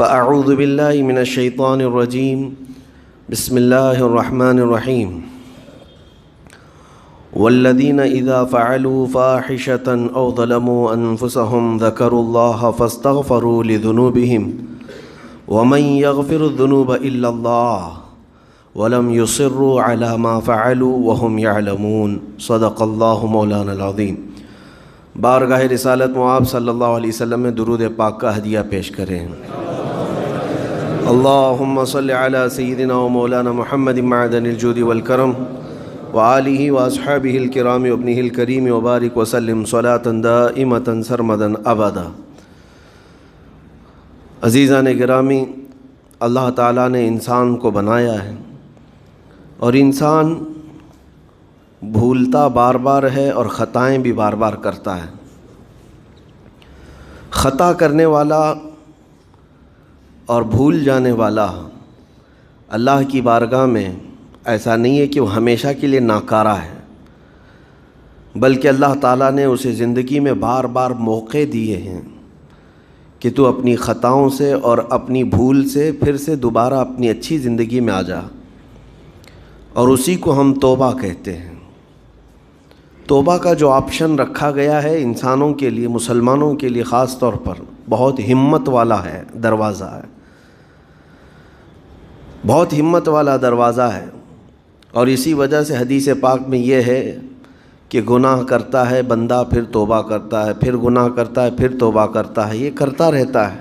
فأعوذ بالله من الشيطان الرجيم بسم الله الرحمن الرحيم والذين إذا فعلوا فاحشة أو ظلموا أنفسهم ذكروا الله فاستغفروا لذنوبهم ومن يغفر الذنوب إلا الله ولم يصروا على ما فعلوا وهم يعلمون صدق الله مولانا العظیم۔ بارگاہ رسالت مآب صلی اللہ علیہ وسلم میں درود پاک کا ہدیہ پیش کریں۔ اللہم صلی علی سیدنا و مولانا محمد معدن الجود والکرم وآلہ واصحابہ الکرام وابنہ الکریم وبارک وسلم صلاة دائمة سرمدا ابدا۔ عزیزان گرامی، اللہ تعالیٰ نے انسان کو بنایا ہے اور انسان بھولتا بار بار ہے اور خطائیں بھی بار بار کرتا ہے۔ خطا کرنے والا اور بھول جانے والا اللہ کی بارگاہ میں ایسا نہیں ہے کہ وہ ہمیشہ کے لیے ناکارہ ہے، بلکہ اللہ تعالیٰ نے اسے زندگی میں بار بار موقع دیے ہیں کہ تو اپنی خطاؤں سے اور اپنی بھول سے پھر سے دوبارہ اپنی اچھی زندگی میں آ جا، اور اسی کو ہم توبہ کہتے ہیں۔ توبہ کا جو آپشن رکھا گیا ہے انسانوں کے لیے، مسلمانوں کے لیے خاص طور پر، بہت ہمت والا ہے دروازہ ہے، بہت ہمت والا دروازہ ہے۔ اور اسی وجہ سے حدیث پاک میں یہ ہے کہ گناہ کرتا ہے بندہ، پھر توبہ کرتا ہے، پھر گناہ کرتا ہے، پھر توبہ کرتا ہے، یہ کرتا رہتا ہے۔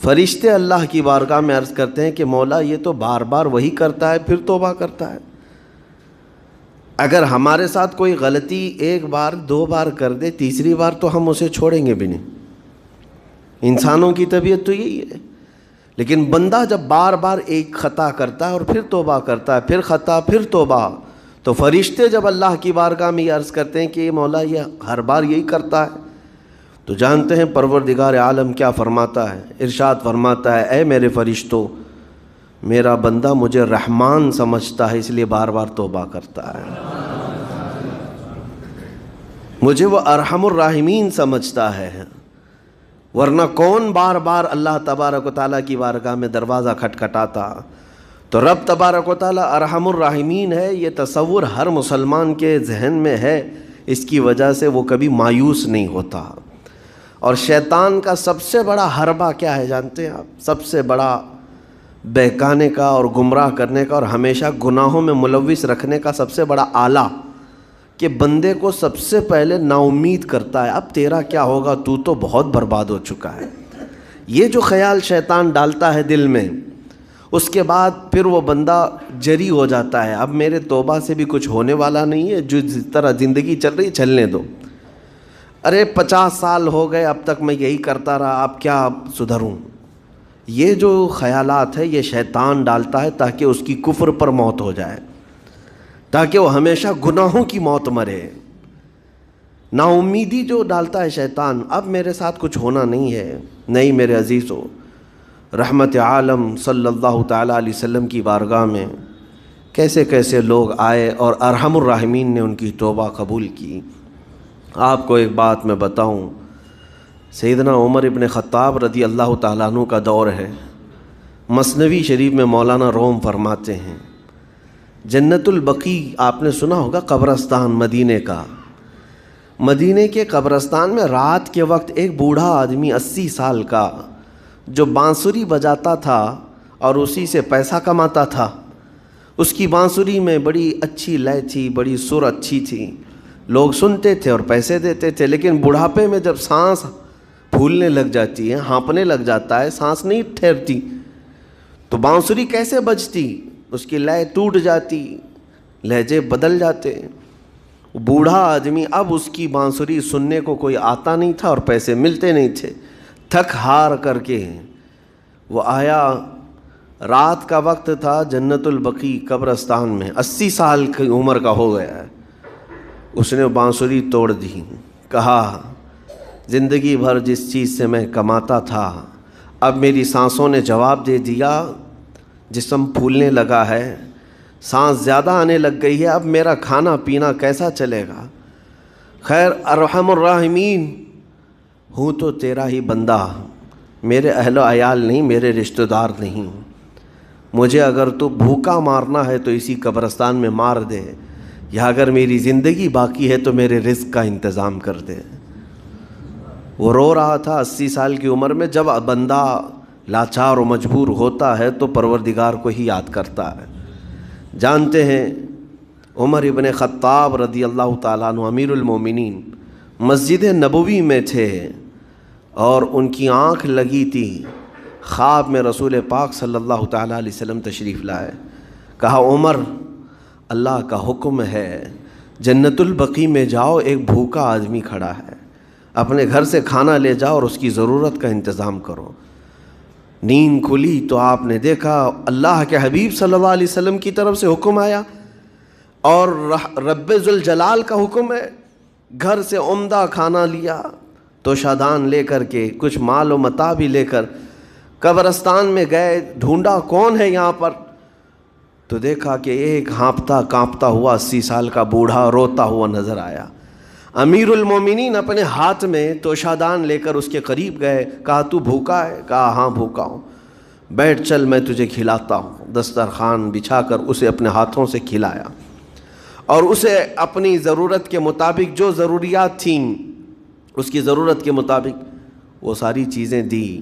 فرشتے اللہ کی بارگاہ میں عرض کرتے ہیں کہ مولا یہ تو بار بار وہی کرتا ہے، پھر توبہ کرتا ہے۔ اگر ہمارے ساتھ کوئی غلطی ایک بار دو بار کر دے، تیسری بار تو ہم اسے چھوڑیں گے بھی نہیں۔ انسانوں کی طبیعت تو یہی ہے۔ لیکن بندہ جب بار بار ایک خطا کرتا ہے اور پھر توبہ کرتا ہے، پھر خطا پھر توبہ، تو فرشتے جب اللہ کی بارگاہ میں یہ عرض کرتے ہیں کہ یہ مولا یہ ہر بار یہی کرتا ہے، تو جانتے ہیں پروردگار عالم کیا فرماتا ہے؟ ارشاد فرماتا ہے، اے میرے فرشتوں، میرا بندہ مجھے رحمان سمجھتا ہے اس لیے بار بار توبہ کرتا ہے، مجھے وہ ارحم الراحمین سمجھتا ہے، ورنہ کون بار بار اللہ تبارک و تعالیٰ کی بارگاہ میں دروازہ کھٹکھٹاتا؟ تو رب تبارک و تعالیٰ ارحم الراحمین ہے، یہ تصور ہر مسلمان کے ذہن میں ہے، اس کی وجہ سے وہ کبھی مایوس نہیں ہوتا۔ اور شیطان کا سب سے بڑا حربہ کیا ہے جانتے ہیں آپ؟ سب سے بڑا بہکانے کا اور گمراہ کرنے کا اور ہمیشہ گناہوں میں ملوث رکھنے کا سب سے بڑا آلہ، کہ بندے کو سب سے پہلے نا امید کرتا ہے، اب تیرا کیا ہوگا، تو بہت برباد ہو چکا ہے۔ یہ جو خیال شیطان ڈالتا ہے دل میں، اس کے بعد پھر وہ بندہ جری ہو جاتا ہے، اب میرے توبہ سے بھی کچھ ہونے والا نہیں ہے، جو جس طرح زندگی چل رہی چلنے دو، ارے 50 سال ہو گئے اب تک میں یہی کرتا رہا، اب کیا سدھروں؟ یہ جو خیالات ہے یہ شیطان ڈالتا ہے تاکہ اس کی کفر پر موت ہو جائے، تاکہ وہ ہمیشہ گناہوں کی موت مرے۔ نا امیدی جو ڈالتا ہے شیطان، اب میرے ساتھ کچھ ہونا نہیں ہے۔ نہیں میرے عزیزو، رحمت عالم صلی اللہ تعالیٰ علیہ وسلم کی بارگاہ میں کیسے کیسے لوگ آئے اور ارحم الراحمین نے ان کی توبہ قبول کی۔ آپ کو ایک بات میں بتاؤں، سیدنا عمر ابن خطاب رضی اللہ تعالیٰ عنہ کا دور ہے۔ مثنوی شریف میں مولانا روم فرماتے ہیں، جنت البقیع آپ نے سنا ہوگا، قبرستان مدینے کا، مدینے کے قبرستان میں رات کے وقت ایک بوڑھا آدمی 80 سال کا جو بانسری بجاتا تھا اور اسی سے پیسہ کماتا تھا، اس کی بانسری میں بڑی اچھی لے تھی، بڑی سر اچھی تھی، لوگ سنتے تھے اور پیسے دیتے تھے، لیکن بڑھاپے میں جب سانس پھولنے لگ جاتی ہے، ہانپنے لگ جاتا ہے، سانس نہیں ٹھہرتی، تو بانسری کیسے بجتی؟ اس کی لے ٹوٹ جاتی، لہجے بدل جاتے۔ بوڑھا آدمی، اب اس کی بانسری سننے کو کوئی آتا نہیں تھا اور پیسے ملتے نہیں تھے، تھک ہار کر کے وہ آیا، رات کا وقت تھا، جنت البقیع قبرستان میں، 80 سال کی عمر کا ہو گیا ہے، اس نے بانسری توڑ دی، کہا زندگی بھر جس چیز سے میں کماتا تھا اب میری سانسوں نے جواب دے دیا، جسم پھولنے لگا ہے، سانس زیادہ آنے لگ گئی ہے، اب میرا کھانا پینا کیسا چلے گا؟ خیر ارحم الراحمین ہوں تو تیرا ہی بندہ، میرے اہل و عیال نہیں، میرے رشتہ دار نہیں، مجھے اگر تو بھوکا مارنا ہے تو اسی قبرستان میں مار دے، یا اگر میری زندگی باقی ہے تو میرے رزق کا انتظام کر دے۔ وہ رو رہا تھا 80 سال کی عمر میں۔ جب بندہ لاچار و مجبور ہوتا ہے تو پروردگار کو ہی یاد کرتا ہے۔ جانتے ہیں عمر ابن خطاب رضی اللہ تعالیٰ عنہ امیر المومنین مسجد نبوی میں تھے اور ان کی آنکھ لگی تھی، خواب میں رسول پاک صلی اللہ تعالیٰ علیہ وسلم تشریف لائے۔ کہا عمر، اللہ کا حکم ہے جنت البقیع میں جاؤ، ایک بھوکا آدمی کھڑا ہے، اپنے گھر سے کھانا لے جاؤ اور اس کی ضرورت کا انتظام کرو۔ نیند کھلی تو آپ نے دیکھا اللہ کے حبیب صلی اللہ علیہ وسلم کی طرف سے حکم آیا اور رب ذوالجلال کا حکم ہے۔ گھر سے عمدہ کھانا لیا تو شادان لے کر کے، کچھ مال و متاع بھی لے کر قبرستان میں گئے، ڈھونڈا کون ہے یہاں پر، تو دیکھا کہ ایک ہانپتا کانپتا ہوا 80 سال کا بوڑھا روتا ہوا نظر آیا۔ امیر المومنین اپنے ہاتھ میں توشادان لے کر اس کے قریب گئے، کہا تو بھوکا ہے؟ کہا ہاں بھوکا ہوں۔ بیٹھ چل میں تجھے کھلاتا ہوں۔ دسترخوان بچھا کر اسے اپنے ہاتھوں سے کھلایا اور اسے اپنی ضرورت کے مطابق جو ضروریات تھیں اس کی ضرورت کے مطابق وہ ساری چیزیں دی۔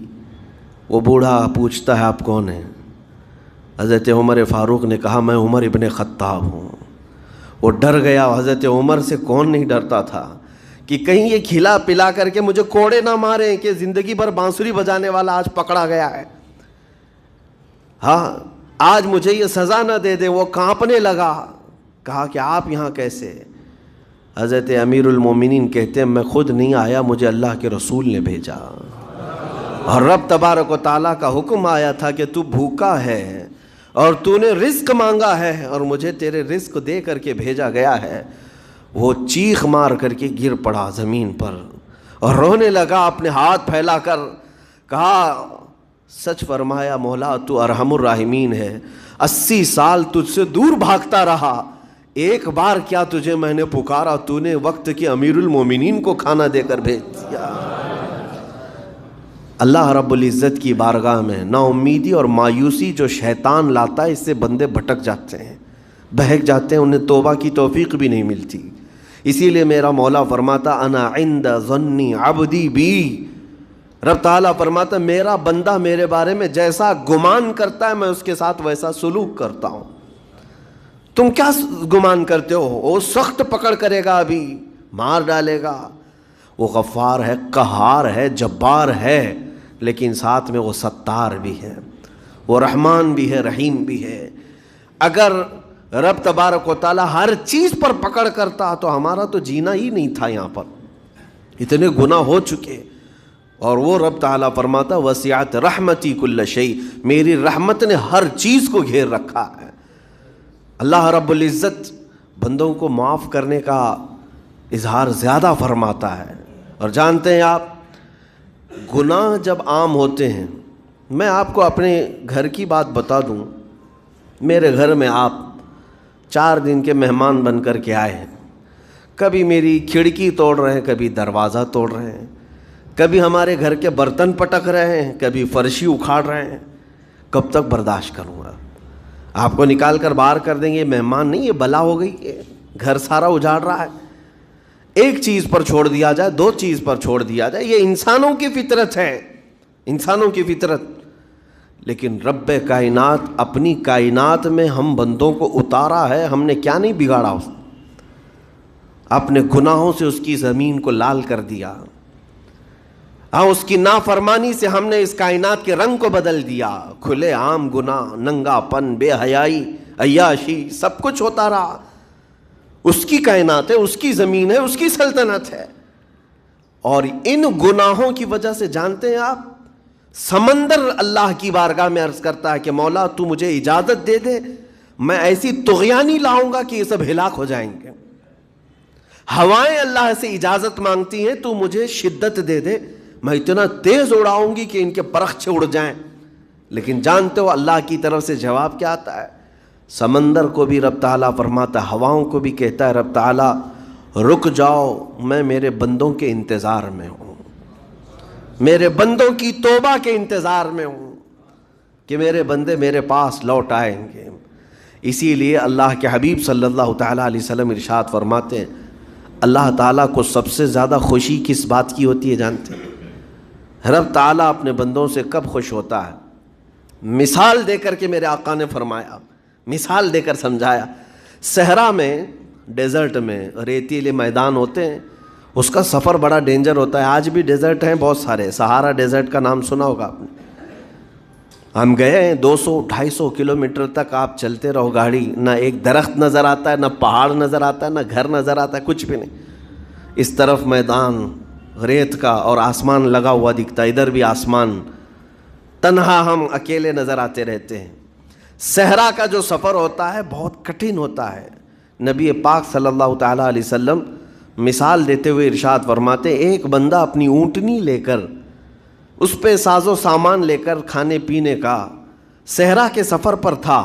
وہ بوڑھا پوچھتا ہے آپ کون ہیں؟ حضرت عمر فاروق نے کہا میں عمر ابن خطاب ہوں۔ وہ ڈر گیا۔ حضرت عمر سے کون نہیں ڈرتا تھا کہ کہیں یہ کھلا پلا کر کے مجھے کوڑے نہ ماریں کہ زندگی بھر بانسری بجانے والا آج پکڑا گیا ہے، ہاں آج مجھے یہ سزا نہ دے دے۔ وہ کانپنے لگا۔ کہا کہ آپ یہاں کیسے؟ حضرت امیر المومنین کہتے ہیں میں خود نہیں آیا، مجھے اللہ کے رسول نے بھیجا، اور رب تبارک و تعالیٰ کا حکم آیا تھا کہ تو بھوکا ہے اور تو نے رزق مانگا ہے اور مجھے تیرے رزق دے کر کے بھیجا گیا ہے۔ وہ چیخ مار کر کے گر پڑا زمین پر اور رونے لگا، اپنے ہاتھ پھیلا کر کہا سچ فرمایا مولا تو ارحم الراحمین ہے، 80 سال تجھ سے دور بھاگتا رہا، ایک بار کیا تجھے میں نے پکارا، تو نے وقت کی امیر المومنین کو کھانا دے کر بھیج دیا۔ اللہ رب العزت کی بارگاہ میں نا امیدی اور مایوسی جو شیطان لاتا ہے اس سے بندے بھٹک جاتے ہیں، بہک جاتے ہیں، انہیں توبہ کی توفیق بھی نہیں ملتی۔ اسی لیے میرا مولا فرماتا انا عند ظن عبدی بی، رب تعالیٰ فرماتا میرا بندہ میرے بارے میں جیسا گمان کرتا ہے میں اس کے ساتھ ویسا سلوک کرتا ہوں۔ تم کیا گمان کرتے ہو؟ وہ سخت پکڑ کرے گا، ابھی مار ڈالے گا۔ وہ غفار ہے، قہار ہے، جبار ہے، لیکن ساتھ میں وہ ستار بھی ہے، وہ رحمان بھی ہے، رحیم بھی ہے۔ اگر رب تبارک و تعالیٰ ہر چیز پر پکڑ کرتا تو ہمارا تو جینا ہی نہیں تھا، یہاں پر اتنے گناہ ہو چکے۔ اور وہ رب تعالیٰ فرماتا وسعت رحمتی کل شیء، میری رحمت نے ہر چیز کو گھیر رکھا ہے۔ اللہ رب العزت بندوں کو معاف کرنے کا اظہار زیادہ فرماتا ہے۔ اور جانتے ہیں آپ گناہ جب عام ہوتے ہیں، میں آپ کو اپنے گھر کی بات بتا دوں، میرے گھر میں آپ 4 دن کے مہمان بن کر کے آئے ہیں، کبھی میری کھڑکی توڑ رہے ہیں، کبھی دروازہ توڑ رہے ہیں، کبھی ہمارے گھر کے برتن پٹک رہے ہیں، کبھی فرشی اکھاڑ رہے ہیں، کب تک برداشت کروں گا؟ آپ کو نکال کر باہر کر دیں گے، مہمان نہیں، یہ بلا ہو گئی ہے، گھر سارا اجاڑ رہا ہے۔ ایک چیز پر چھوڑ دیا جائے، 2 چیز پر چھوڑ دیا جائے، یہ انسانوں کی فطرت ہے، انسانوں کی فطرت۔ لیکن رب کائنات اپنی کائنات میں ہم بندوں کو اتارا ہے، ہم نے کیا نہیں بگاڑا، اپنے گناہوں سے اس کی زمین کو لال کر دیا، ہاں اس کی نافرمانی سے ہم نے اس کائنات کے رنگ کو بدل دیا۔ کھلے عام گناہ، ننگا پن، بے حیائی، عیاشی، سب کچھ ہوتا رہا۔ اس کی کائنات ہے، اس کی زمین ہے، اس کی سلطنت ہے۔ اور ان گناہوں کی وجہ سے جانتے ہیں آپ، سمندر اللہ کی بارگاہ میں عرض کرتا ہے کہ مولا تو مجھے اجازت دے دے، میں ایسی طغیانی لاؤں گا کہ یہ سب ہلاک ہو جائیں گے۔ ہوائیں اللہ سے اجازت مانگتی ہیں تو مجھے شدت دے دے، میں اتنا تیز اڑاؤں گی کہ ان کے پرخچے اڑ جائیں۔ لیکن جانتے ہو اللہ کی طرف سے جواب کیا آتا ہے؟ سمندر کو بھی رب تعالیٰ فرماتا ہے، ہواؤں کو بھی کہتا ہے رب تعالیٰ رک جاؤ، میں میرے بندوں کے انتظار میں ہوں۔ میرے بندوں کی توبہ کے انتظار میں ہوں کہ میرے بندے میرے پاس لوٹ آئیں گے۔ اسی لیے اللہ کے حبیب صلی اللہ تعالیٰ علیہ وسلم ارشاد فرماتے ہیں اللہ تعالیٰ کو سب سے زیادہ خوشی کس بات کی ہوتی ہے جانتے ہیں؟ رب تعالیٰ اپنے بندوں سے کب خوش ہوتا ہے؟ مثال دے کر کے میرے آقا نے فرمایا، مثال دے کر سمجھایا۔ صحرا میں، ڈیزرٹ میں ریتیلے میدان ہوتے ہیں، اس کا سفر بڑا ڈینجر ہوتا ہے۔ آج بھی ڈیزرٹ ہیں بہت سارے، سہارا ڈیزرٹ کا نام سنا ہوگا آپ نے۔ ہم گئے ہیں 200-250 کلومیٹر تک آپ چلتے رہو گاڑی، نہ ایک درخت نظر آتا ہے، نہ پہاڑ نظر آتا ہے، نہ گھر نظر آتا ہے، کچھ بھی نہیں۔ اس طرف میدان ریت کا اور آسمان لگا ہوا دکھتا ہے، ادھر بھی آسمان، تنہا ہم اکیلے نظر آتے رہتے ہیں۔ صحرا کا جو سفر ہوتا ہے بہت کٹھن ہوتا ہے۔ نبی پاک صلی اللہ تعالیٰ علیہ وسلم مثال دیتے ہوئے ارشاد فرماتے ایک بندہ اپنی اونٹنی لے کر، اس پہ ساز و سامان لے کر کھانے پینے کا صحرا کے سفر پر تھا،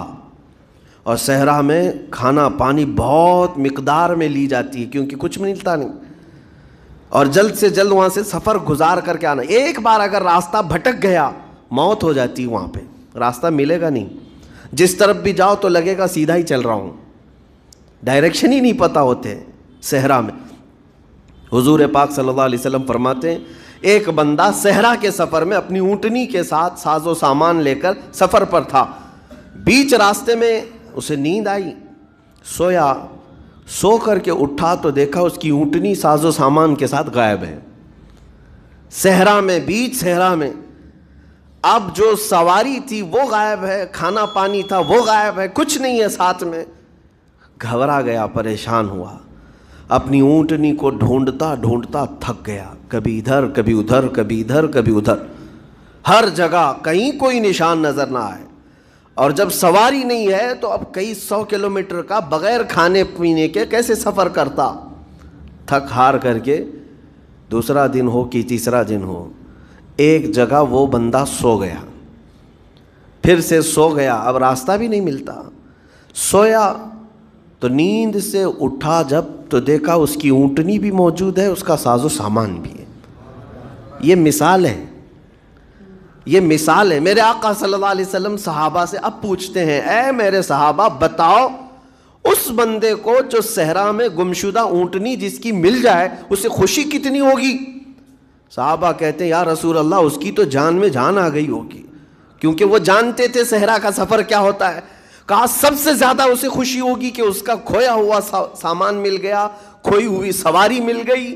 اور صحرا میں کھانا پانی بہت مقدار میں لی جاتی ہے کیونکہ کچھ ملتا نہیں، اور جلد سے جلد وہاں سے سفر گزار کر کے آنا۔ ایک بار اگر راستہ بھٹک گیا موت ہو جاتی، وہاں پہ راستہ ملے گا نہیں، جس طرف بھی جاؤ تو لگے گا سیدھا ہی چل رہا ہوں، ڈائریکشن ہی نہیں پتہ ہوتے صحرا میں۔ حضور پاک صلی اللہ علیہ وسلم فرماتے ہیں ایک بندہ صحرا کے سفر میں اپنی اونٹنی کے ساتھ ساز و سامان لے کر سفر پر تھا، بیچ راستے میں اسے نیند آئی، سویا، سو کر کے اٹھا تو دیکھا اس کی اونٹنی ساز و سامان کے ساتھ غائب ہے، صحرا میں، بیچ صحرا میں۔ اب جو سواری تھی وہ غائب ہے، کھانا پانی تھا وہ غائب ہے، کچھ نہیں ہے ساتھ میں۔ گھبرا گیا، پریشان ہوا، اپنی اونٹنی کو ڈھونڈتا ڈھونڈتا تھک گیا، کبھی ادھر کبھی ادھر، کبھی ادھر کبھی ادھر، ہر جگہ کہیں کوئی نشان نظر نہ آئے۔ اور جب سواری نہیں ہے تو اب کئی 100 کلومیٹر کا بغیر کھانے پینے کے کیسے سفر کرتا؟ تھک ہار کر کے دوسرا دن ہو کہ تیسرا دن ہو، ایک جگہ وہ بندہ سو گیا، پھر سے سو گیا، اب راستہ بھی نہیں ملتا۔ سویا تو نیند سے اٹھا جب تو دیکھا اس کی اونٹنی بھی موجود ہے، اس کا ساز و سامان بھی ہے۔ یہ مثال ہے، یہ مثال ہے۔ میرے آقا صلی اللہ علیہ وسلم صحابہ سے اب پوچھتے ہیں اے میرے صحابہ بتاؤ اس بندے کو جو صحرا میں گمشدہ اونٹنی جس کی مل جائے اسے خوشی کتنی ہوگی؟ صحابہ کہتے ہیں یا رسول اللہ اس کی تو جان میں جان آ گئی ہوگی، کیونکہ وہ جانتے تھے صحرا کا سفر کیا ہوتا ہے۔ کہا سب سے زیادہ اسے خوشی ہوگی کہ اس کا کھویا ہوا سامان مل گیا، کھوئی ہوئی سواری مل گئی۔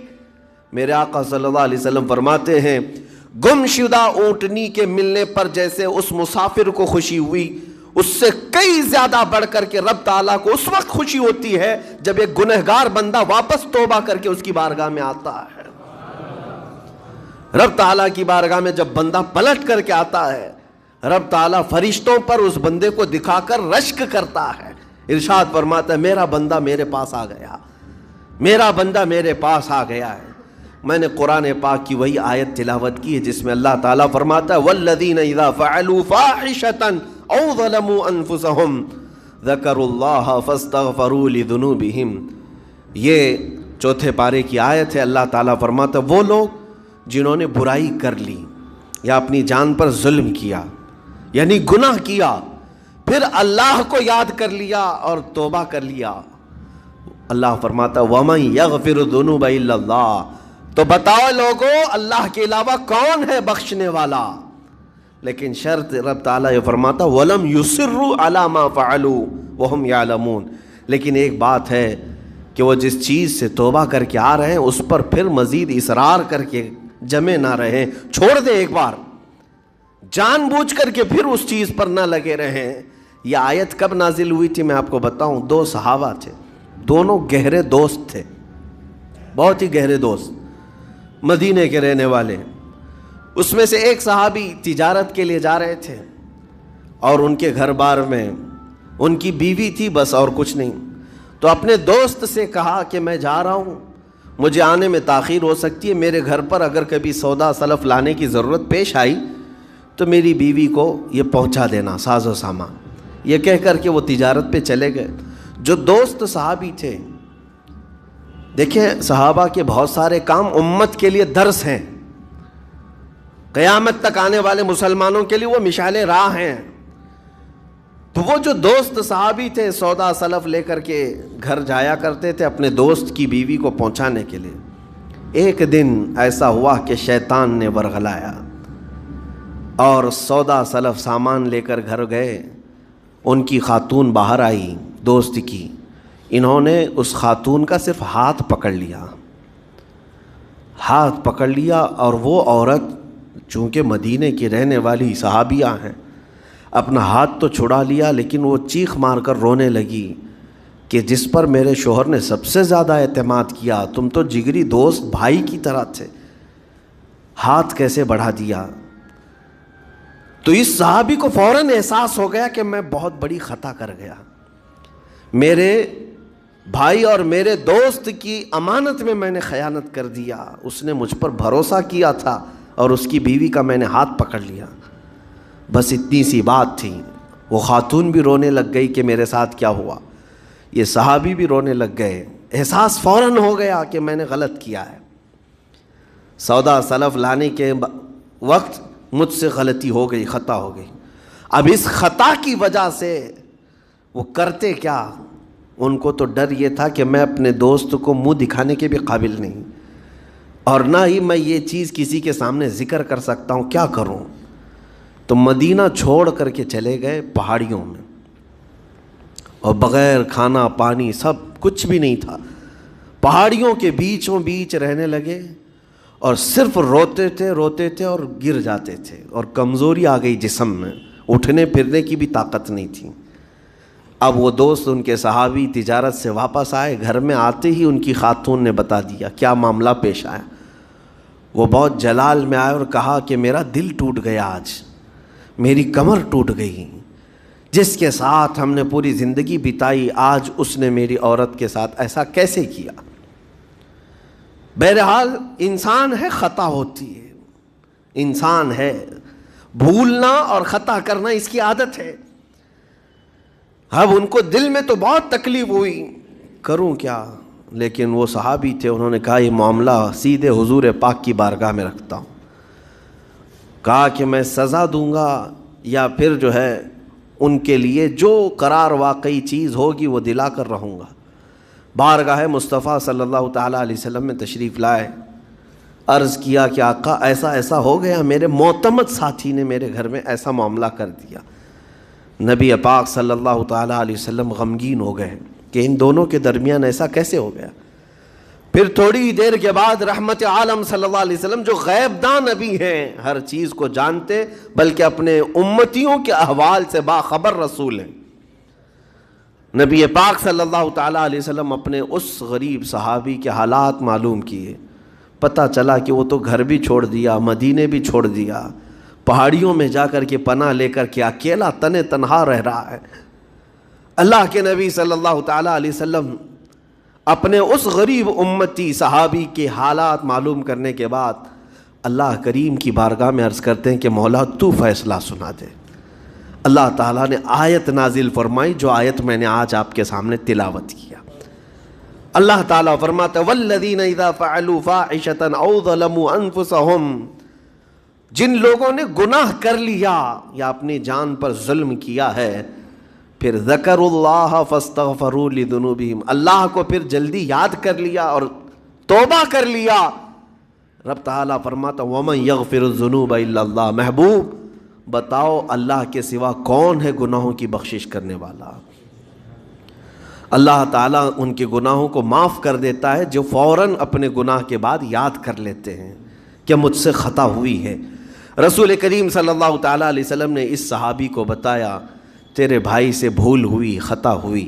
میرے آقا صلی اللہ علیہ وسلم فرماتے ہیں گمشدہ اونٹنی کے ملنے پر جیسے اس مسافر کو خوشی ہوئی، اس سے کئی زیادہ بڑھ کر کے رب تعالیٰ کو اس وقت خوشی ہوتی ہے جب ایک گنہگار بندہ واپس توبہ کر کے اس کی بارگاہ میں آتا ہے۔ رب تعالیٰ کی بارگاہ میں جب بندہ پلٹ کر کے آتا ہے، رب تعالیٰ فرشتوں پر اس بندے کو دکھا کر رشک کرتا ہے، ارشاد فرماتا ہے میرا بندہ میرے پاس آ گیا، میرا بندہ میرے پاس آ گیا ہے۔ میں نے قرآن پاک کی وہی آیت تلاوت کی ہے جس میں اللہ تعالیٰ فرماتا ہے وَالَّذِينَ إِذَا فَعَلُوا فَاحِشَةً أَوْ ظَلَمُوا أَنفُسَهُمْ ذَكَرُوا اللَّهَ فَاسْتَغْفَرُوا لِذُنُوبِهِمْ۔ یہ چوتھے پارے کی آیت ہے۔ اللہ تعالیٰ فرماتا ہے وہ لوگ جنہوں نے برائی کر لی یا اپنی جان پر ظلم کیا، یعنی گناہ کیا، پھر اللہ کو یاد کر لیا اور توبہ کر لیا، اللہ فرماتا ہے وَمَن يَغْفِرُ الذُّنُوبَ إِلَّا اللَّهُ، تو بتاؤ لوگو اللہ کے علاوہ کون ہے بخشنے والا؟ لیکن شرط رب تعالیٰ یہ فرماتا وَلَمْ يُصِرُّوا عَلَى مَا فَعَلُوا وَهُمْ يَعْلَمُونَ، لیکن ایک بات ہے کہ وہ جس چیز سے توبہ کر کے آ رہے ہیں اس پر پھر مزید اصرار کر کے جمے نہ رہیں، چھوڑ دیں ایک بار، جان بوجھ کر کے پھر اس چیز پر نہ لگے رہیں۔ یہ آیت کب نازل ہوئی تھی میں آپ کو بتاؤں، دو صحابہ تھے، دونوں گہرے دوست تھے، بہت ہی گہرے دوست، مدینے کے رہنے والے۔ اس میں سے ایک صحابی تجارت کے لیے جا رہے تھے اور ان کے گھر بار میں ان کی بیوی تھی بس اور کچھ نہیں، تو اپنے دوست سے کہا کہ میں جا رہا ہوں، مجھے آنے میں تاخیر ہو سکتی ہے، میرے گھر پر اگر کبھی سودا سلف لانے کی ضرورت پیش آئی تو میری بیوی کو یہ پہنچا دینا ساز و سامان۔ یہ کہہ کر کے وہ تجارت پہ چلے گئے۔ جو دوست صحابی تھے، دیکھیں صحابہ کے بہت سارے کام امت کے لیے درس ہیں، قیامت تک آنے والے مسلمانوں کے لیے وہ مشعل راہ ہیں۔ تو وہ جو دوست صحابی تھے سودا سلف لے کر کے گھر جایا کرتے تھے اپنے دوست کی بیوی کو پہنچانے کے لیے۔ ایک دن ایسا ہوا کہ شیطان نے ورغلایا اور سودا سلف سامان لے کر گھر گئے۔ ان کی خاتون باہر آئی دوست کی، انہوں نے اس خاتون کا صرف ہاتھ پکڑ لیا اور وہ عورت چونکہ مدینے کی رہنے والی صحابیہ ہیں، اپنا ہاتھ تو چھڑا لیا لیکن وہ چیخ مار کر رونے لگی کہ جس پر میرے شوہر نے سب سے زیادہ اعتماد کیا، تم تو جگری دوست بھائی کی طرح تھے، ہاتھ کیسے بڑھا دیا؟ تو اس صحابی کو فوراً احساس ہو گیا کہ میں بہت بڑی خطا کر گیا، میرے بھائی اور میرے دوست کی امانت میں نے خیانت کر دیا، اس نے مجھ پر بھروسہ کیا تھا اور اس کی بیوی کا میں نے ہاتھ پکڑ لیا۔ بس اتنی سی بات تھی، وہ خاتون بھی رونے لگ گئی کہ میرے ساتھ کیا ہوا، یہ صحابی بھی رونے لگ گئے، احساس فوراً ہو گیا کہ میں نے غلط کیا ہے، سودا سلف لانے کے وقت مجھ سے غلطی ہو گئی، خطا ہو گئی۔ اب اس خطا کی وجہ سے وہ کرتے کیا؟ ان کو تو ڈر یہ تھا کہ میں اپنے دوست کو منہ دکھانے کے بھی قابل نہیں اور نہ ہی میں یہ چیز کسی کے سامنے ذکر کر سکتا ہوں، کیا کروں؟ تو مدینہ چھوڑ کر کے چلے گئے پہاڑیوں میں، اور بغیر کھانا پانی سب کچھ بھی نہیں تھا، پہاڑیوں کے بیچوں بیچ رہنے لگے اور صرف روتے تھے اور گر جاتے تھے، اور کمزوری آ گئی جسم میں، اٹھنے پھرنے کی بھی طاقت نہیں تھی۔ اب وہ دوست ان کے صحابی تجارت سے واپس آئے، گھر میں آتے ہی ان کی خاتون نے بتا دیا کیا معاملہ پیش آیا۔ وہ بہت جلال میں آئے اور کہا کہ میرا دل ٹوٹ گیا، آج میری کمر ٹوٹ گئی، جس کے ساتھ ہم نے پوری زندگی بتائی آج اس نے میری عورت کے ساتھ ایسا کیسے کیا؟ بہرحال انسان ہے، خطا ہوتی ہے، انسان ہے، بھولنا اور خطا کرنا اس کی عادت ہے۔ اب ان کو دل میں تو بہت تکلیف ہوئی، کروں کیا؟ لیکن وہ صحابی تھے، انہوں نے کہا یہ معاملہ سیدھے حضور پاک کی بارگاہ میں رکھتا ہوں، کہا کہ میں سزا دوں گا یا پھر جو ہے ان کے لیے جو قرار واقعی چیز ہوگی وہ دلا کر رہوں گا۔ بارگاہ مصطفیٰ صلی اللہ تعالیٰ علیہ وسلم میں تشریف لائے، عرض کیا کہ آقا ایسا ایسا ہو گیا، میرے معتمد ساتھی نے میرے گھر میں ایسا معاملہ کر دیا۔ نبی پاک صلی اللہ تعالیٰ علیہ وسلم غمگین ہو گئے کہ ان دونوں کے درمیان ایسا کیسے ہو گیا۔ پھر تھوڑی دیر کے بعد رحمت عالم صلی اللہ علیہ وسلم جو غیب داں نبی ہیں، ہر چیز کو جانتے بلکہ اپنے امتیوں کے احوال سے باخبر رسول ہیں، نبی پاک صلی اللہ تعالیٰ علیہ وسلم اپنے اس غریب صحابی کے حالات معلوم کیے، پتہ چلا کہ وہ تو گھر بھی چھوڑ دیا، مدینے بھی چھوڑ دیا، پہاڑیوں میں جا کر کے پناہ لے کر کے اکیلا تنہا رہ رہا ہے۔ اللہ کے نبی صلی اللہ تعالیٰ علیہ وسلم اپنے اس غریب امتی صحابی کے حالات معلوم کرنے کے بعد اللہ کریم کی بارگاہ میں عرض کرتے ہیں کہ مولا تو فیصلہ سنا دے۔ اللہ تعالیٰ نے آیت نازل فرمائی، جو آیت میں نے آج آپ کے سامنے تلاوت کیا۔ اللہ تعالیٰ فرماتا ہے والذین اذا فعلوا فاحشۃ او ظلموا انفسهم، جن لوگوں نے گناہ کر لیا یا اپنی جان پر ظلم کیا ہے، پھر ذکر اللہ فاستغفروا لذنوبہم، اللہ کو پھر جلدی یاد کر لیا اور توبہ کر لیا، رب تعالیٰ فرماتا ومن یغفر الذنوب الا اللہ، محبوب بتاؤ اللہ کے سوا کون ہے گناہوں کی بخشش کرنے والا؟ اللہ تعالیٰ ان کے گناہوں کو معاف کر دیتا ہے جو فوراً اپنے گناہ کے بعد یاد کر لیتے ہیں کہ مجھ سے خطا ہوئی ہے۔ رسول کریم صلی اللہ تعالیٰ علیہ وسلم نے اس صحابی کو بتایا تیرے بھائی سے بھول ہوئی، خطا ہوئی،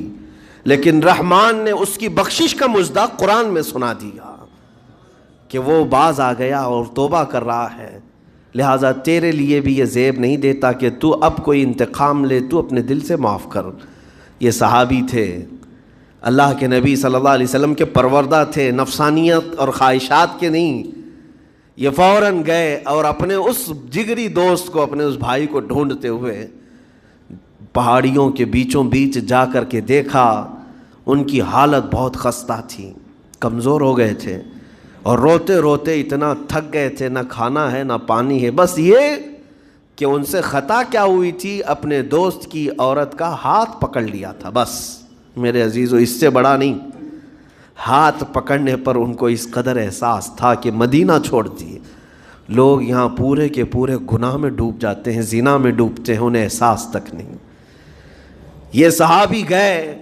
لیکن رحمان نے اس کی بخشش کا مصداق قرآن میں سنا دیا کہ وہ باز آ گیا اور توبہ کر رہا ہے، لہٰذا تیرے لیے بھی یہ زیب نہیں دیتا کہ تو اب کوئی انتقام لے، تو اپنے دل سے معاف کر۔ یہ صحابی تھے، اللہ کے نبی صلی اللہ علیہ وسلم کے پروردہ تھے، نفسانیت اور خواہشات کے نہیں۔ یہ فوراً گئے اور اپنے اس جگری دوست کو، اپنے اس بھائی کو ڈھونڈتے ہوئے پہاڑیوں کے بیچوں بیچ جا کر کے دیکھا، ان کی حالت بہت خستہ تھی، کمزور ہو گئے تھے، اور روتے روتے اتنا تھک گئے تھے، نہ کھانا ہے نہ پانی ہے، بس یہ کہ ان سے خطا کیا ہوئی تھی، اپنے دوست کی عورت کا ہاتھ پکڑ لیا تھا، بس میرے عزیزو اس سے بڑا نہیں۔ ہاتھ پکڑنے پر ان کو اس قدر احساس تھا کہ مدینہ چھوڑ دیے، لوگ یہاں پورے کے پورے گناہ میں ڈوب جاتے ہیں، زنا میں ڈوبتے ہیں، انہیں احساس تک نہیں۔ یہ صحابی گئے،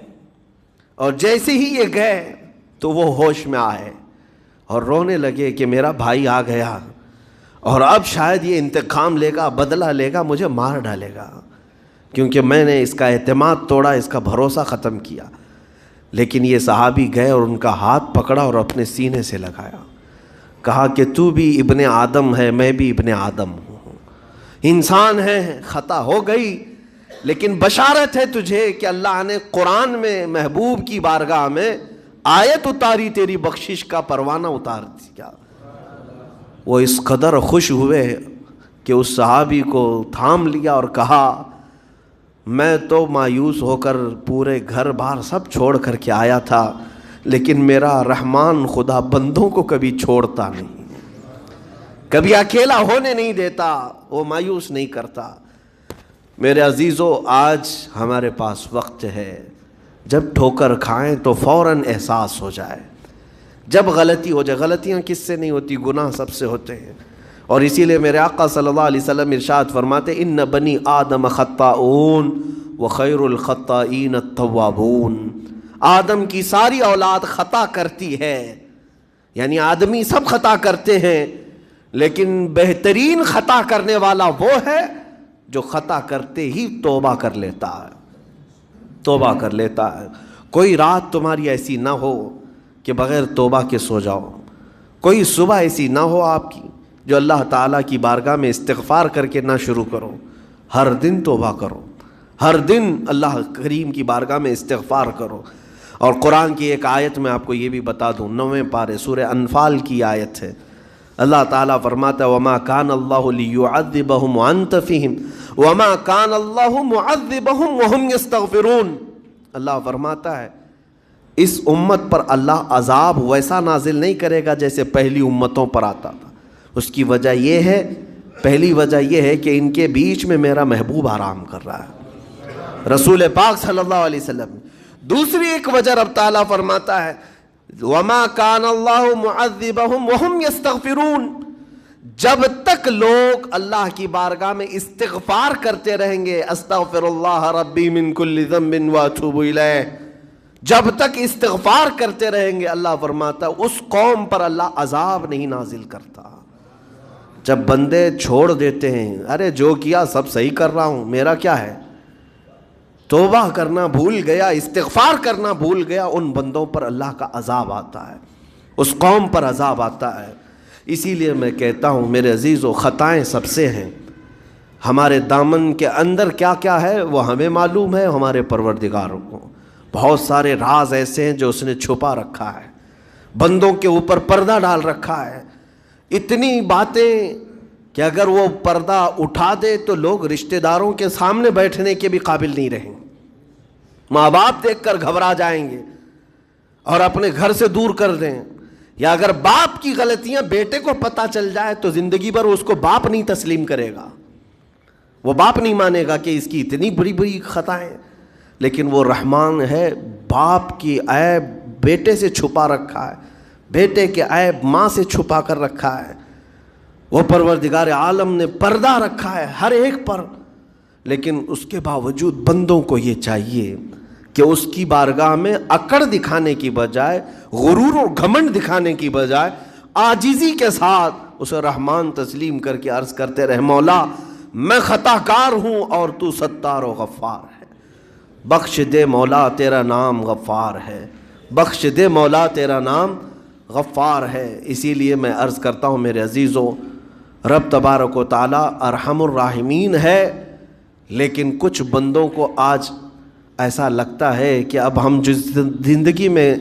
اور جیسے ہی یہ گئے تو وہ ہوش میں آئے اور رونے لگے کہ میرا بھائی آ گیا اور اب شاید یہ انتقام لے گا، بدلہ لے گا، مجھے مار ڈالے گا، کیونکہ میں نے اس کا اعتماد توڑا، اس کا بھروسہ ختم کیا۔ لیکن یہ صحابی گئے اور ان کا ہاتھ پکڑا اور اپنے سینے سے لگایا، کہا کہ تو بھی ابن آدم ہے، میں بھی ابن آدم ہوں، انسان ہے، خطا ہو گئی، لیکن بشارت ہے تجھے کہ اللہ نے قرآن میں محبوب کی بارگاہ میں آیت اتاری، تیری بخشش کا پروانہ اتار دیا۔ وہ اس قدر خوش ہوئے کہ اس صحابی کو تھام لیا اور کہا میں تو مایوس ہو کر پورے گھر بار سب چھوڑ کر کے آیا تھا، لیکن میرا رحمان خدا بندوں کو کبھی چھوڑتا نہیں، کبھی اکیلا ہونے نہیں دیتا، وہ مایوس نہیں کرتا۔ میرے عزیزو، آج ہمارے پاس وقت ہے، جب ٹھوکر کھائیں تو فوراً احساس ہو جائے، جب غلطی ہو جائے۔ غلطیاں کس سے نہیں ہوتی؟ گناہ سب سے ہوتے ہیں، اور اسی لیے میرے آقا صلی اللہ علیہ وسلم ارشاد فرماتے ان بنی آدم خطاؤون وخیر الخطائین التوابون، آدم کی ساری اولاد خطا کرتی ہے، یعنی آدمی سب خطا کرتے ہیں، لیکن بہترین خطا کرنے والا وہ ہے جو خطا کرتے ہی توبہ کر لیتا ہے، توبہ کر لیتا ہے۔ کوئی رات تمہاری ایسی نہ ہو کہ بغیر توبہ کے سو جاؤ، کوئی صبح ایسی نہ ہو آپ کی جو اللہ تعالیٰ کی بارگاہ میں استغفار کر کے نہ شروع کرو۔ ہر دن توبہ کرو، ہر دن اللہ کریم کی بارگاہ میں استغفار کرو۔ اور قرآن کی ایک آیت میں آپ کو یہ بھی بتا دوں، 9ویں پارے سورہ انفال کی آیت ہے، اللہ تعالیٰ فرماتا ہے وَمَا كَانَ اللَّهُ لِيُعَذِّبَهُمْ وَأَنْتَ فِيهِمْ وَمَا كَانَ اللَّهُ مُعَذِّبَهُمْ وَهُمْ يَسْتَغْفِرُونَ۔ اللہ فرماتا ہے اس امت پر اللہ عذاب ویسا نازل نہیں کرے گا جیسے پہلی امتوں پر آتا تھا۔ اس کی وجہ یہ ہے، پہلی وجہ یہ ہے کہ ان کے بیچ میں میرا محبوب آرام کر رہا ہے، رسول پاک صلی اللہ علیہ وسلم۔ دوسری ایک وجہ رب تعالیٰ فرماتا ہے وَمَا كَانَ اللَّهُ مُعَذِّبَهُمْ وَهُمْ يَسْتَغْفِرُونَ، جب تک لوگ اللہ کی بارگاہ میں استغفار کرتے رہیں گے، استغفر اللہ ربی من کل ذنب واتوب الیہ، جب تک استغفار کرتے رہیں گے، اللہ فرماتا ہے اس قوم پر اللہ عذاب نہیں نازل کرتا۔ جب بندے چھوڑ دیتے ہیں، ارے جو کیا سب صحیح کر رہا ہوں، میرا کیا ہے، توبہ کرنا بھول گیا، استغفار کرنا بھول گیا، ان بندوں پر اللہ کا عذاب آتا ہے، اس قوم پر عذاب آتا ہے۔ اسی لیے میں کہتا ہوں میرے عزیزو، خطائیں سب سے ہیں، ہمارے دامن کے اندر کیا کیا ہے وہ ہمیں معلوم ہے، ہمارے پروردگار کو۔ بہت سارے راز ایسے ہیں جو اس نے چھپا رکھا ہے، بندوں کے اوپر پردہ ڈال رکھا ہے، اتنی باتیں کہ اگر وہ پردہ اٹھا دے تو لوگ رشتہ داروں کے سامنے بیٹھنے کے بھی قابل نہیں رہیں، ماں باپ دیکھ کر گھبرا جائیں گے اور اپنے گھر سے دور کر دیں، یا اگر باپ کی غلطیاں بیٹے کو پتہ چل جائے تو زندگی بھر اس کو باپ نہیں تسلیم کرے گا، وہ باپ نہیں مانے گا کہ اس کی اتنی بڑی بڑی خطائیں۔ لیکن وہ رحمان ہے، باپ کی عیب بیٹے سے چھپا رکھا ہے، بیٹے کے عیب ماں سے چھپا کر رکھا ہے، وہ پروردگار عالم نے پردہ رکھا ہے ہر ایک پر۔ لیکن اس کے باوجود بندوں کو یہ چاہیے کہ اس کی بارگاہ میں اکڑ دکھانے کی بجائے، غرور و گھمنڈ دکھانے کی بجائے، عاجزی کے ساتھ اسے رحمان تسلیم کر کے عرض کرتے رہے مولا میں خطا کار ہوں اور تو ستار و غفار ہے، بخش دے مولا تیرا نام غفار ہے، بخش دے مولا تیرا نام غفار ہے۔ اسی لیے میں عرض کرتا ہوں میرے عزیزو، رب تبارک و تعالی ارحم الراحمین ہے، لیکن کچھ بندوں کو آج ایسا لگتا ہے کہ اب ہم جس زندگی میں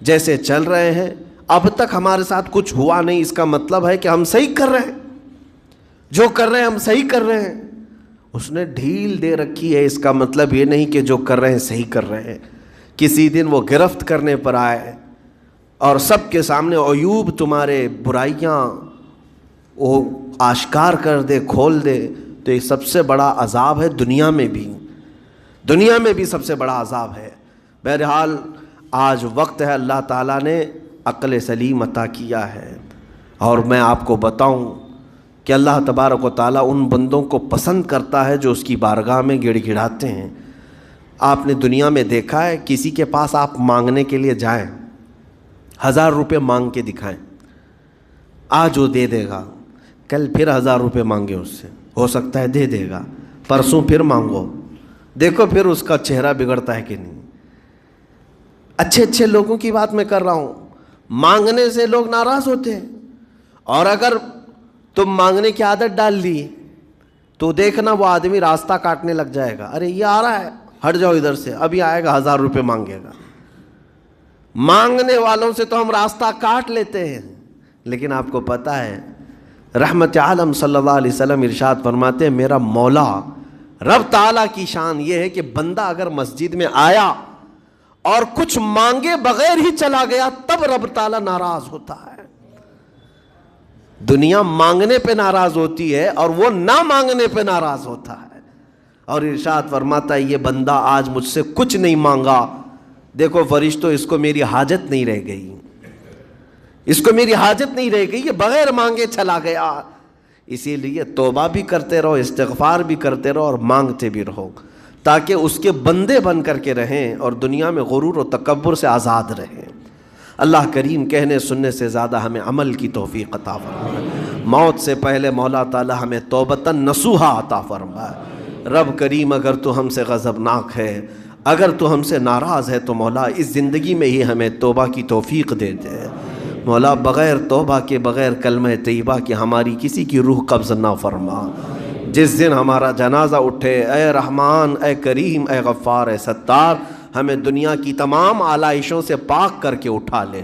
جیسے چل رہے ہیں، اب تک ہمارے ساتھ کچھ ہوا نہیں، اس کا مطلب ہے کہ ہم صحیح کر رہے ہیں، جو کر رہے ہیں ہم صحیح کر رہے ہیں۔ اس نے ڈھیل دے رکھی ہے، اس کا مطلب یہ نہیں کہ جو کر رہے ہیں صحیح کر رہے ہیں۔ کسی دن وہ گرفت کرنے پر آئے اور سب کے سامنے عیوب تمہارے برائیاں وہ آشکار کر دے، کھول دے، تو یہ سب سے بڑا عذاب ہے دنیا میں بھی سب سے بڑا عذاب ہے۔ بہرحال آج وقت ہے، اللہ تعالیٰ نے عقل سلیم عطا کیا ہے، اور میں آپ کو بتاؤں کہ اللہ تبارک و تعالیٰ ان بندوں کو پسند کرتا ہے جو اس کی بارگاہ میں گڑ گڑاتے ہیں۔ آپ نے دنیا میں دیکھا ہے، کسی کے پاس آپ مانگنے کے لیے جائیں، 1000 روپے مانگ کے دکھائیں، آج وہ دے دے گا، کل پھر 1000 روپے مانگے اس سے، ہو سکتا ہے دے دے گا، پرسوں پھر مانگو، دیکھو پھر اس کا چہرہ بگڑتا ہے کہ نہیں۔ اچھے لوگوں کی بات میں کر رہا ہوں، مانگنے سے لوگ ناراض ہوتے ہیں، اور اگر تم مانگنے کی عادت ڈال لی تو دیکھنا وہ آدمی راستہ کاٹنے لگ جائے گا، ارے یہ آ رہا ہے، ہٹ جاؤ ادھر سے، ابھی آئے گا 1000 روپے مانگے گا۔ مانگنے والوں سے تو ہم راستہ کاٹ لیتے ہیں، لیکن آپ کو پتہ ہے رحمت عالم صلی اللہ علیہ وسلم ارشاد فرماتے ہیں، میرا مولا رب تعالیٰ کی شان یہ ہے کہ بندہ اگر مسجد میں آیا اور کچھ مانگے بغیر ہی چلا گیا تب رب تعالیٰ ناراض ہوتا ہے۔ دنیا مانگنے پہ ناراض ہوتی ہے اور وہ نہ مانگنے پہ ناراض ہوتا ہے، اور ارشاد فرماتا ہے یہ بندہ آج مجھ سے کچھ نہیں مانگا، دیکھو فرشتوں اس کو میری حاجت نہیں رہ گئی، اس کو میری حاجت نہیں رہ گئی، یہ بغیر مانگے چلا گیا۔ اسی لیے توبہ بھی کرتے رہو، استغفار بھی کرتے رہو، اور مانگتے بھی رہو، تاکہ اس کے بندے بن کر کے رہیں اور دنیا میں غرور و تکبر سے آزاد رہیں۔ اللہ کریم کہنے سننے سے زیادہ ہمیں عمل کی توفیق عطا فرمائے۔ موت سے پہلے مولا تعالی ہمیں توبۃ نصوحا عطا فرمائے۔ رب کریم اگر تو ہم سے غضبناک ہے، اگر تو ہم سے ناراض ہے، تو مولا اس زندگی میں ہی ہمیں توبہ کی توفیق دے دے۔ مولا بغیر توبہ کے، بغیر کلمہ طیبہ کے ہماری کسی کی روح قبض نہ فرما۔ جس دن ہمارا جنازہ اٹھے، اے رحمان، اے کریم، اے غفار، اے ستار، ہمیں دنیا کی تمام آلائشوں سے پاک کر کے اٹھا لے۔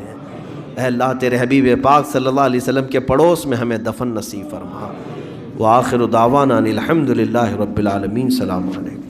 اے اللہ تیرے حبیب پاک صلی اللہ علیہ وسلم کے پڑوس میں ہمیں دفن نصیب فرما۔ وآخر دعوانا ان الحمد للہ رب العالمین۔ سلام علیکم۔